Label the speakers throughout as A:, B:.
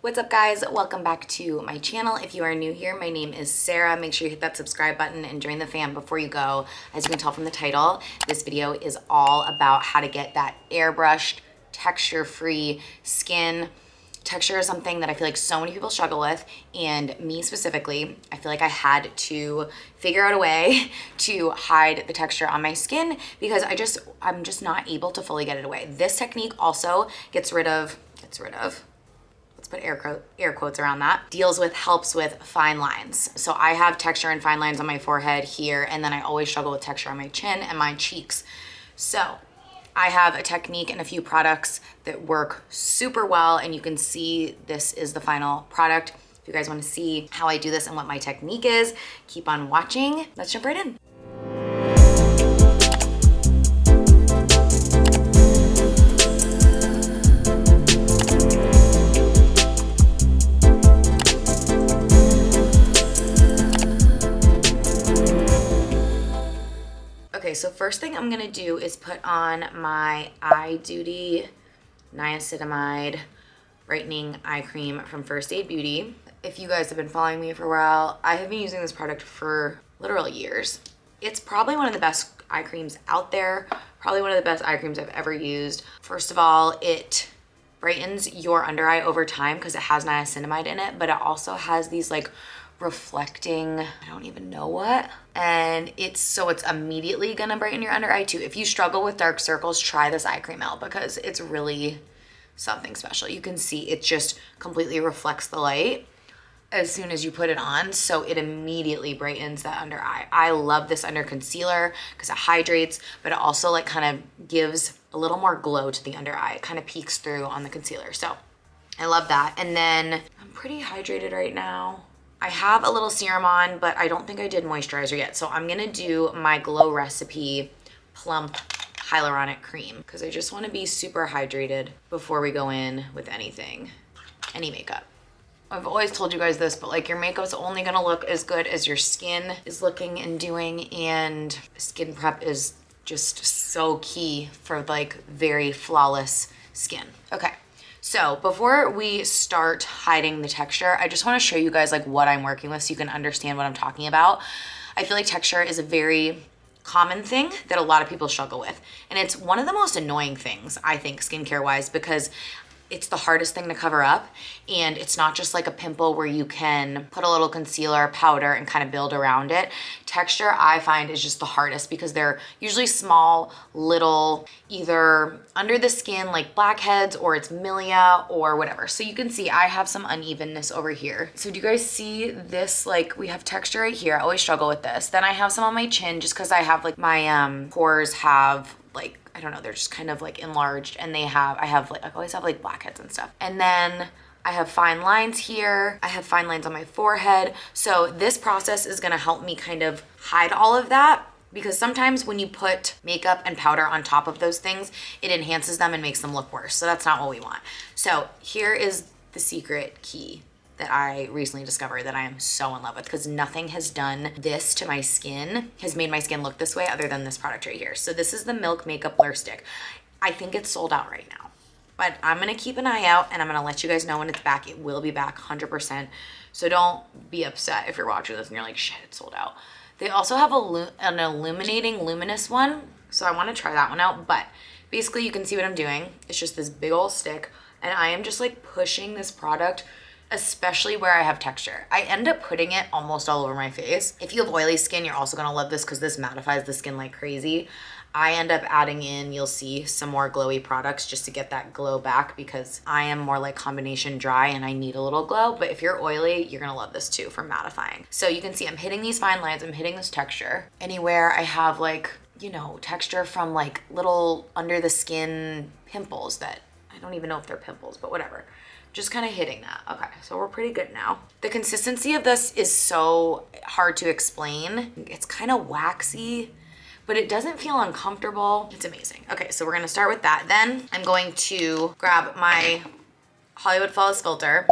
A: What's up guys, welcome back to my channel. If you are new here, my name is Sarah. Make sure you hit that subscribe button and join the fam before you go. As you can tell from the title, this video is all about how to get that airbrushed, texture-free skin. Texture is something that I feel like so many people struggle with, and me specifically, I feel like I had to figure out a way to hide the texture on my skin because I'm just not able to fully get it away. This technique also gets rid of, let's put air quotes around that, helps with fine lines. So I have texture and fine lines on my forehead here, and then I always struggle with texture on my chin and my cheeks. So I have a technique and a few products that work super well, and you can see this is the final product. If you guys want to see how I do this and what my technique is, keep on watching. Let's jump right in. Okay, so first thing I'm gonna do is put on my Eye Duty Niacinamide Brightening Eye Cream from First Aid Beauty. If you guys have been following me for a while, I have been using this product for literal years. It's probably one of the best eye creams out there, probably one of the best eye creams I've ever used. First of all, it brightens your under eye over time because it has niacinamide in it, but it also has these like reflecting, I don't even know what, and it's immediately gonna brighten your under eye too. If you struggle with dark circles, try this eye cream out because it's really something special. You can see it just completely reflects the light as soon as you put it on, so it immediately brightens that under eye. I love this under concealer because it hydrates, but it also like kind of gives a little more glow to the under eye. It kind of peeks through on the concealer, so I love that. And then I'm pretty hydrated right now. I have a little serum on, but I don't think I did moisturizer yet. So I'm gonna do my Glow Recipe Plump Hyaluronic Cream because I just wanna be super hydrated before we go in with anything, any makeup. I've always told you guys this, but like your makeup's only gonna look as good as your skin is looking and doing, and skin prep is just so key for like very flawless skin. Okay. So before we start hiding the texture, I just want to show you guys like what I'm working with so you can understand what I'm talking about. I feel like texture is a very common thing that a lot of people struggle with. And it's one of the most annoying things, I think, skincare wise, because it's the hardest thing to cover up, and it's not just like a pimple where you can put a little concealer, powder, and kind of build around it. Texture, I find, is just the hardest because they're usually small, little, either under the skin like blackheads or it's milia or whatever. So you can see I have some unevenness over here. So do you guys see this? Like we have texture right here. I always struggle with this. Then I have some on my chin just because I have like my pores have like, I don't know, they're just kind of like enlarged, and I always have like blackheads and stuff. And then I have fine lines here. I have fine lines on my forehead. So this process is gonna help me kind of hide all of that, because sometimes when you put makeup and powder on top of those things, it enhances them and makes them look worse. So that's not what we want. So here is the secret key that I recently discovered that I am so in love with, because nothing has done this to my skin, has made my skin look this way other than this product right here. So this is the Milk Makeup Blur Stick. I think it's sold out right now, but I'm gonna keep an eye out and I'm gonna let you guys know when it's back. It will be back 100%. So don't be upset if you're watching this and you're like, shit, it's sold out. They also have an illuminating luminous one. So I wanna try that one out, but basically you can see what I'm doing. It's just this big old stick, and I am just like pushing this product, especially where I have texture. I end up putting it almost all over my face. If you have oily skin, you're also gonna love this because this mattifies the skin like crazy. I end up adding in, you'll see, some more glowy products just to get that glow back, because I am more like combination dry and I need a little glow. But if you're oily, you're gonna love this too for mattifying. So you can see I'm hitting these fine lines, I'm hitting this texture. Anywhere I have like, you know, texture from like little under the skin pimples that I don't even know if they're pimples, but whatever. Just kind of hitting that. Okay, so we're pretty good now. The consistency of this is so hard to explain. It's kind of waxy, but it doesn't feel uncomfortable. It's amazing. Okay, so we're gonna start with that. Then I'm going to grab my Hollywood Flawless filter,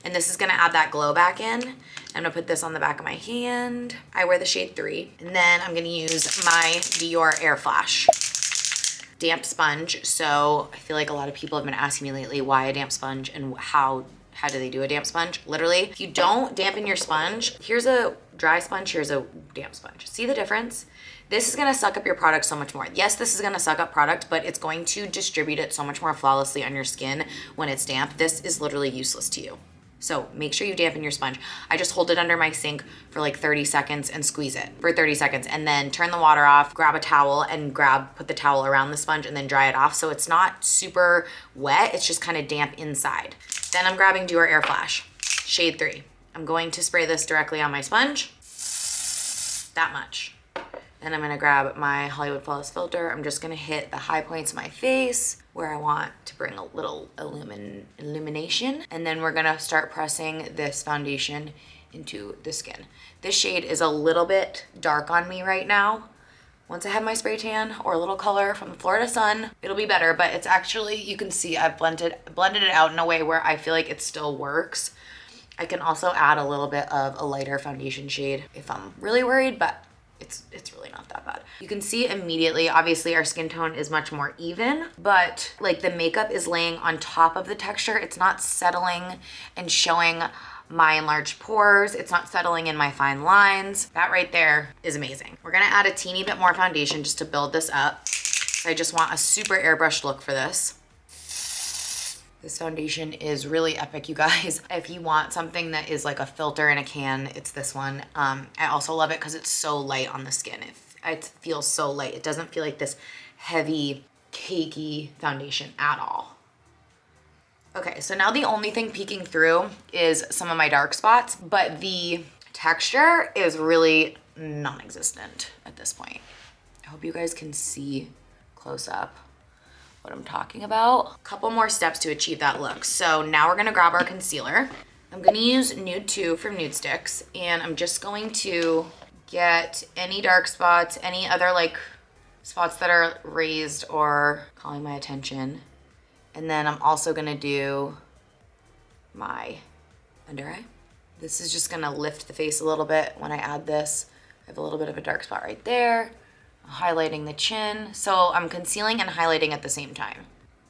A: and this is gonna add that glow back in. I'm gonna put this on the back of my hand. I wear the shade 3. And then I'm gonna use my Dior Air Flash damp sponge. So I feel like a lot of people have been asking me lately why a damp sponge and how how do they do a damp sponge? Literally, if you don't dampen your sponge, here's a dry sponge, here's a damp sponge. See the difference? This is gonna suck up your product so much more. Yes, this is gonna suck up product, but it's going to distribute it so much more flawlessly on your skin when it's damp. This is literally useless to you. So make sure you dampen your sponge. I just hold it under my sink for like 30 seconds and squeeze it for 30 seconds and then turn the water off, grab a towel and put the towel around the sponge and then dry it off. So it's not super wet, it's just kind of damp inside. Then I'm grabbing Duo Air Flash, shade 3. I'm going to spray this directly on my sponge, that much. Then I'm gonna grab my Hollywood Flawless filter. I'm just gonna hit the high points of my face where I want to bring a little illumination. And then we're gonna start pressing this foundation into the skin. This shade is a little bit dark on me right now. Once I have my spray tan or a little color from the Florida sun, it'll be better, but it's actually, you can see I've blended it out in a way where I feel like it still works. I can also add a little bit of a lighter foundation shade if I'm really worried, but it's really not that bad. You can see immediately, obviously our skin tone is much more even, but like the makeup is laying on top of the texture. It's not settling and showing my enlarged pores. It's not settling in my fine lines. That right there is amazing. We're gonna add a teeny bit more foundation just to build this up. So I just want a super airbrushed look for this. This foundation is really epic, you guys. If you want something that is like a filter in a can, it's this one. I also love it because it's so light on the skin. It feels so light. It doesn't feel like this heavy, cakey foundation at all. Okay, so now the only thing peeking through is some of my dark spots, but the texture is really non-existent at this point. I hope you guys can see close up what I'm talking about. A couple more steps to achieve that look. So now we're gonna grab our concealer. I'm gonna use Nude 2 from Nude Sticks, and I'm just going to get any dark spots, any other like spots that are raised or calling my attention. And then I'm also gonna do my under eye. This is just gonna lift the face a little bit when I add this. I have a little bit of a dark spot right there. Highlighting the chin. So I'm concealing and highlighting at the same time.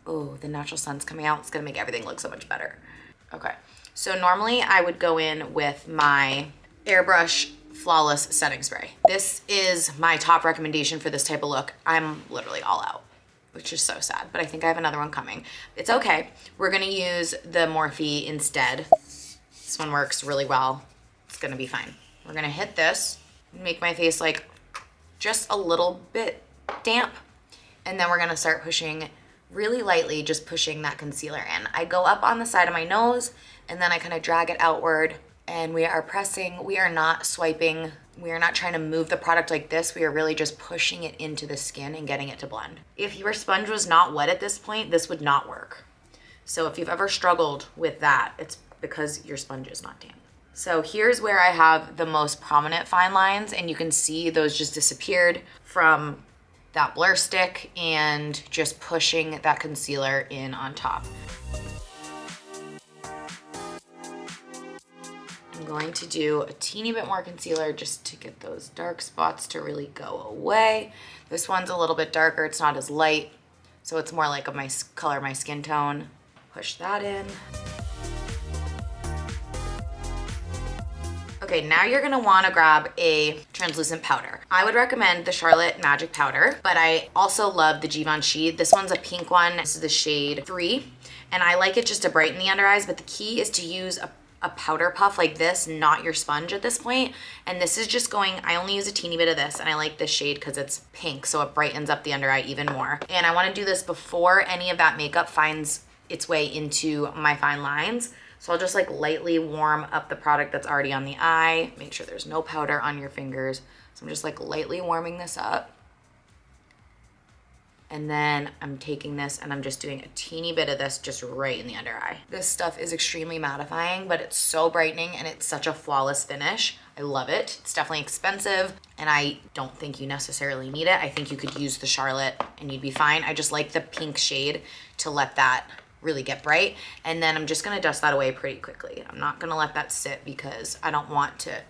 A: Oh, the natural sun's coming out. It's gonna make everything look so much better. Okay, so normally I would go in with my Airbrush Flawless Setting Spray. This is my top recommendation for this type of look. I'm literally all out, which is so sad, but I think I have another one coming. It's okay. We're gonna use the Morphe instead. This one works really well. It's gonna be fine. We're gonna hit this, make my face like just a little bit damp. And then we're gonna start pushing really lightly, just pushing that concealer in. I go up on the side of my nose and then I kind of drag it outward, and we are pressing, we are not swiping, we are not trying to move the product like this. We are really just pushing it into the skin and getting it to blend. If your sponge was not wet at this point, this would not work. So if you've ever struggled with that, it's because your sponge is not damp. So here's where I have the most prominent fine lines, and you can see those just disappeared from that blur stick and just pushing that concealer in on top. I'm going to do a teeny bit more concealer just to get those dark spots to really go away. This one's a little bit darker, it's not as light, so it's more like my color, my skin tone. Push that in. Okay, now you're gonna wanna grab a translucent powder. I would recommend the Charlotte Magic Powder, but I also love the Givenchy. This one's a pink one. This is the shade 3, and I like it just to brighten the under eyes, but the key is to use a powder puff like this, not your sponge at this point. And this is just going, I only use a teeny bit of this, and I like this shade because it's pink, so it brightens up the under eye even more. And I wanna do this before any of that makeup finds its way into my fine lines. So I'll just like lightly warm up the product that's already on the eye. Make sure there's no powder on your fingers. So I'm just like lightly warming this up. And then I'm taking this and I'm just doing a teeny bit of this just right in the under eye. This stuff is extremely mattifying, but it's so brightening and it's such a flawless finish. I love it. It's definitely expensive and I don't think you necessarily need it. I think you could use the Charlotte and you'd be fine. I just like the pink shade to let that really get bright. And then I'm just gonna dust that away pretty quickly. I'm not gonna let that sit because I don't want to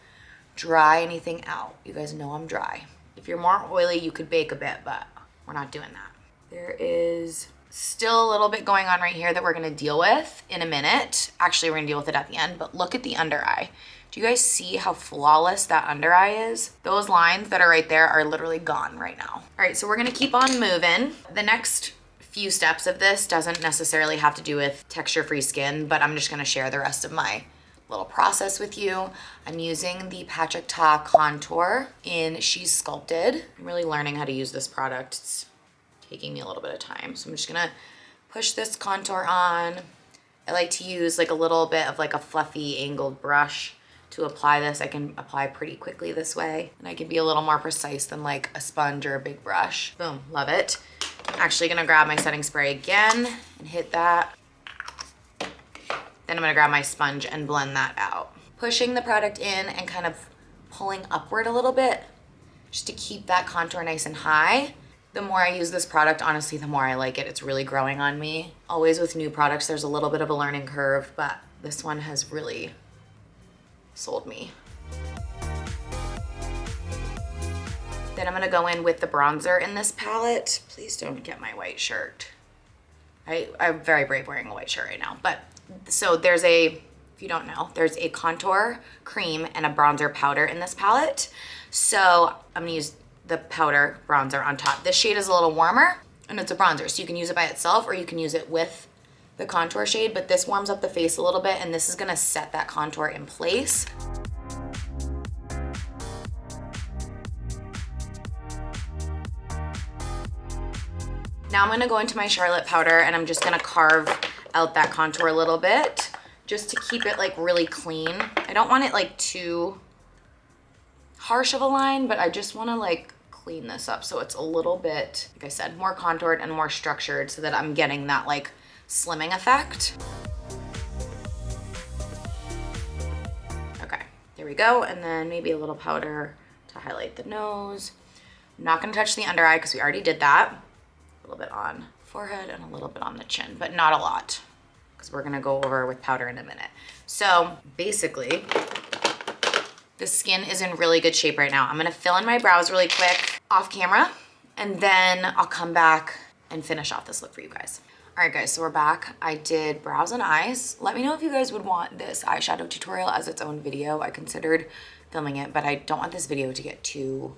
A: dry anything out. You guys know I'm dry. If you're more oily, you could bake a bit, but we're not doing that. There is Still a little bit going on right here that we're gonna deal with in a minute. Actually, we're gonna deal with it at the end, but look at the under eye. Do you guys see how flawless that under eye is? Those lines that are right there are literally gone right now. All right, so we're gonna keep on moving. The next few steps of this doesn't necessarily have to do with texture-free skin, but I'm just gonna share the rest of my little process with you. I'm using the Patrick Ta contour in She's Sculpted. I'm really learning how to use this product. It's taking me a little bit of time. So I'm just gonna push this contour on. I like to use like a little bit of like a fluffy angled brush to apply this. I can apply pretty quickly this way, and I can be a little more precise than like a sponge or a big brush. Boom, love it. I'm actually gonna grab my setting spray again and hit that. Then I'm gonna grab my sponge and blend that out. Pushing the product in and kind of pulling upward a little bit just to keep that contour nice and high. The more I use this product, honestly, the more I like it. It's really growing on me. Always with new products, there's a little bit of a learning curve, but this one has really sold me. Then I'm gonna go in with the bronzer in this palette. Please don't get my white shirt. I'm very brave wearing a white shirt right now. But so there's a, if you don't know, there's a contour cream and a bronzer powder in this palette. So I'm gonna use the powder bronzer on top. This shade is a little warmer and it's a bronzer, so you can use it by itself or you can use it with the contour shade, but this warms up the face a little bit and this is gonna set that contour in place. Now I'm gonna go into my Charlotte powder and I'm just gonna carve out that contour a little bit just to keep it like really clean. I don't want it like too harsh of a line, but I just wanna like clean this up so it's a little bit, like I said, more contoured and more structured so that I'm getting that like slimming effect. Okay, there we go. And then maybe a little powder to highlight the nose. I'm not gonna touch the under eye because we already did that. A little bit on forehead and a little bit on the chin, but not a lot because we're gonna go over with powder in a minute. So basically, the skin is in really good shape right now. I'm gonna fill in my brows really quick off camera, and then I'll come back and finish off this look for you guys. All right guys, so we're back. I did brows and eyes. Let me know if you guys would want this eyeshadow tutorial as its own video. I considered filming it, but I don't want this video to get too,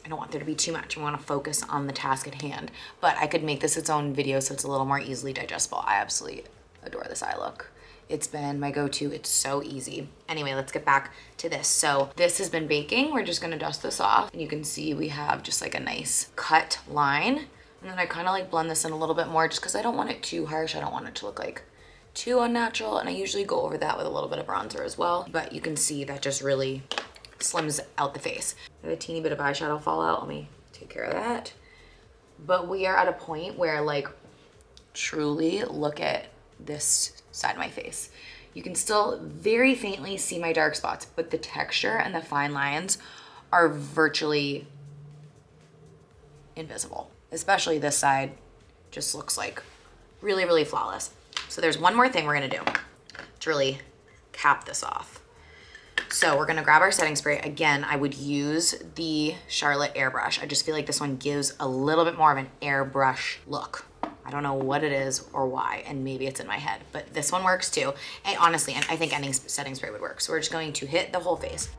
A: I don't want there to be too much. I want to focus on the task at hand, but I could make this its own video so it's a little more easily digestible. I absolutely adore this eye look. It's been my go-to. It's so easy. Anyway, let's get back to this. So this has been baking. We're just gonna dust this off. And you can see we have just like a nice cut line. And then I kind of like blend this in a little bit more just because I don't want it too harsh. I don't want it to look like too unnatural. And I usually go over that with a little bit of bronzer as well. But you can see that just really slims out the face. I have a teeny bit of eyeshadow fallout. Let me take care of that. But we are at a point where like truly look at this side of my face. You can still very faintly see my dark spots, but the texture and the fine lines are virtually invisible. Especially this side just looks like really, really flawless. So there's one more thing we're gonna do to really cap this off. So we're gonna grab our setting spray. Again, I would use the Charlotte Airbrush. I just feel like this one gives a little bit more of an airbrush look. I don't know what it is or why, and maybe it's in my head, but this one works too. And honestly, I think any setting spray would work. So we're just going to hit the whole face.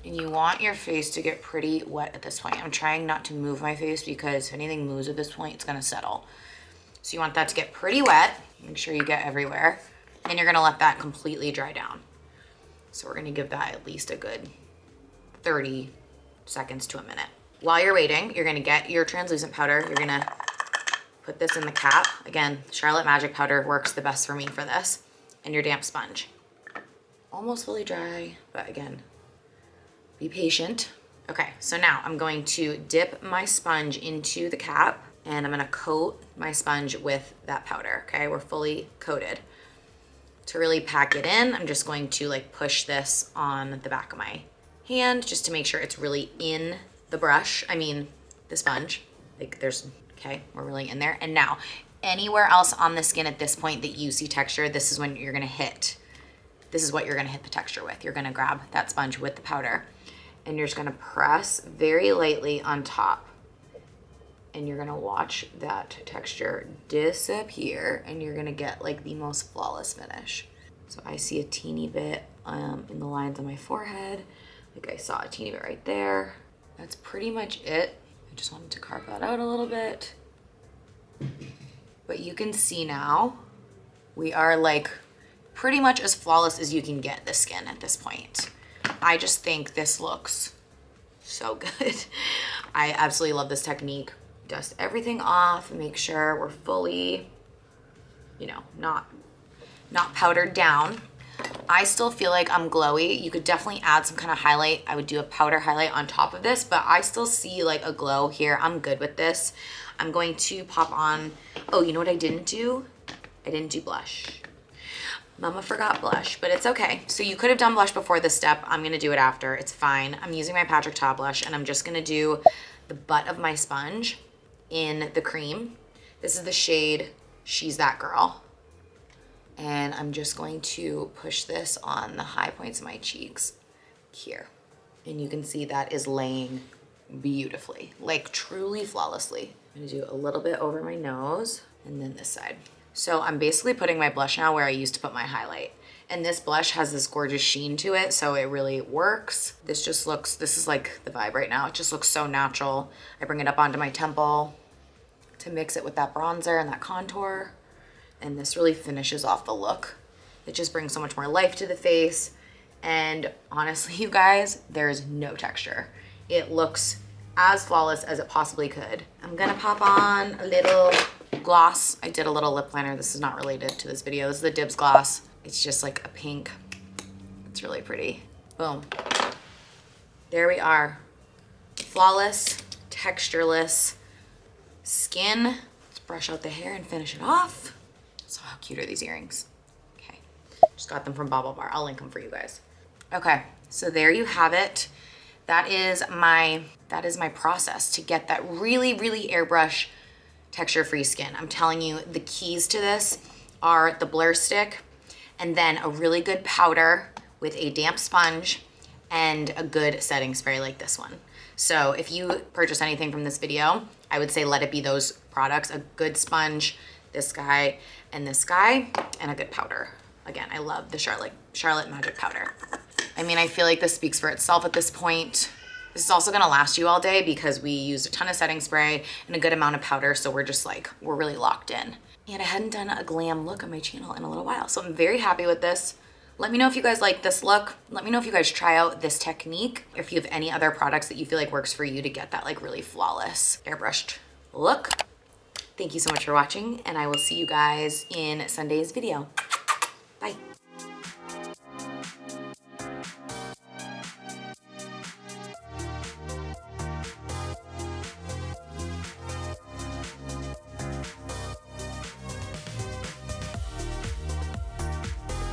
A: And you want your face to get pretty wet at this point. I'm trying not to move my face because if anything moves at this point, it's gonna settle. So you want that to get pretty wet. Make sure you get everywhere. And you're gonna let that completely dry down. So we're gonna give that at least a good 30 seconds to a minute. While you're waiting, you're gonna get your translucent powder. You're gonna put this in the cap. Again, Charlotte Magic Powder works the best for me for this. And your damp sponge. Almost fully dry, but again, be patient. Okay, so now I'm going to dip my sponge into the cap and I'm gonna coat my sponge with that powder, okay? We're fully coated. To really pack it in, I'm just going to like push this on the back of my hand just to make sure it's really in the brush, the sponge. Like okay, we're really in there. And now, anywhere else on the skin at this point that you see texture, this is when you're gonna hit, this is what you're gonna hit the texture with. You're gonna grab that sponge with the powder and you're just gonna press very lightly on top. and you're gonna watch that texture disappear, and you're gonna get like the most flawless finish. So I see a teeny bit in the lines on my forehead. Like I saw a teeny bit right there. That's pretty much it. I just wanted to carve that out a little bit. But you can see now, we are like pretty much as flawless as you can get the skin at this point. I just think this looks so good. I absolutely love this technique. Dust everything off, make sure we're fully, you know, not powdered down. I still feel like I'm glowy. You could definitely add some kind of highlight. I would do a powder highlight on top of this, but I still see like a glow here. I'm good with this. I'm going to pop on, oh, you know what I didn't do? I didn't do blush. Mama forgot blush, but it's okay. So you could have done blush before this step. I'm gonna do it after, it's fine. I'm using my Patrick Ta blush, and I'm just gonna do the butt of my sponge in the cream. This is the shade She's That Girl. And I'm just going to push this on the high points of my cheeks here. And you can see that is laying beautifully, like truly flawlessly. I'm gonna do a little bit over my nose and then this side. So I'm basically putting my blush now where I used to put my highlight. And this blush has this gorgeous sheen to it, so it really works. This just looks, this is like the vibe right now. It just looks so natural. I bring it up onto my temple to mix it with that bronzer and that contour. And this really finishes off the look. It just brings so much more life to the face. And honestly, you guys, there's no texture. It looks as flawless as it possibly could. I'm gonna pop on a little gloss. I did a little lip liner. This is not related to this video. This is the Dibs gloss. It's just like a pink. It's really pretty. Boom. There we are. Flawless, textureless skin. Let's brush out the hair and finish it off. So how cute are these earrings? Okay, just got them from Bobble Bar. I'll link them for you guys. Okay, so there you have it. That is my process to get that really, really airbrush texture-free skin. I'm telling you, the keys to this are the blur stick and then a really good powder with a damp sponge and a good setting spray like this one. So if you purchase anything from this video, I would say let it be those products, a good sponge, this guy, and a good powder. Again, I love the Charlotte Magic powder. I mean, I feel like this speaks for itself at this point. This is also gonna last you all day because we used a ton of setting spray and a good amount of powder, so we're just like, we're really locked in. And I hadn't done a glam look on my channel in a little while, so I'm very happy with this. Let me know if you guys like this look. Let me know if you guys try out this technique, if you have any other products that you feel like works for you to get that like really flawless airbrushed look. Thank you so much for watching, and I will see you guys in Sunday's video. Bye.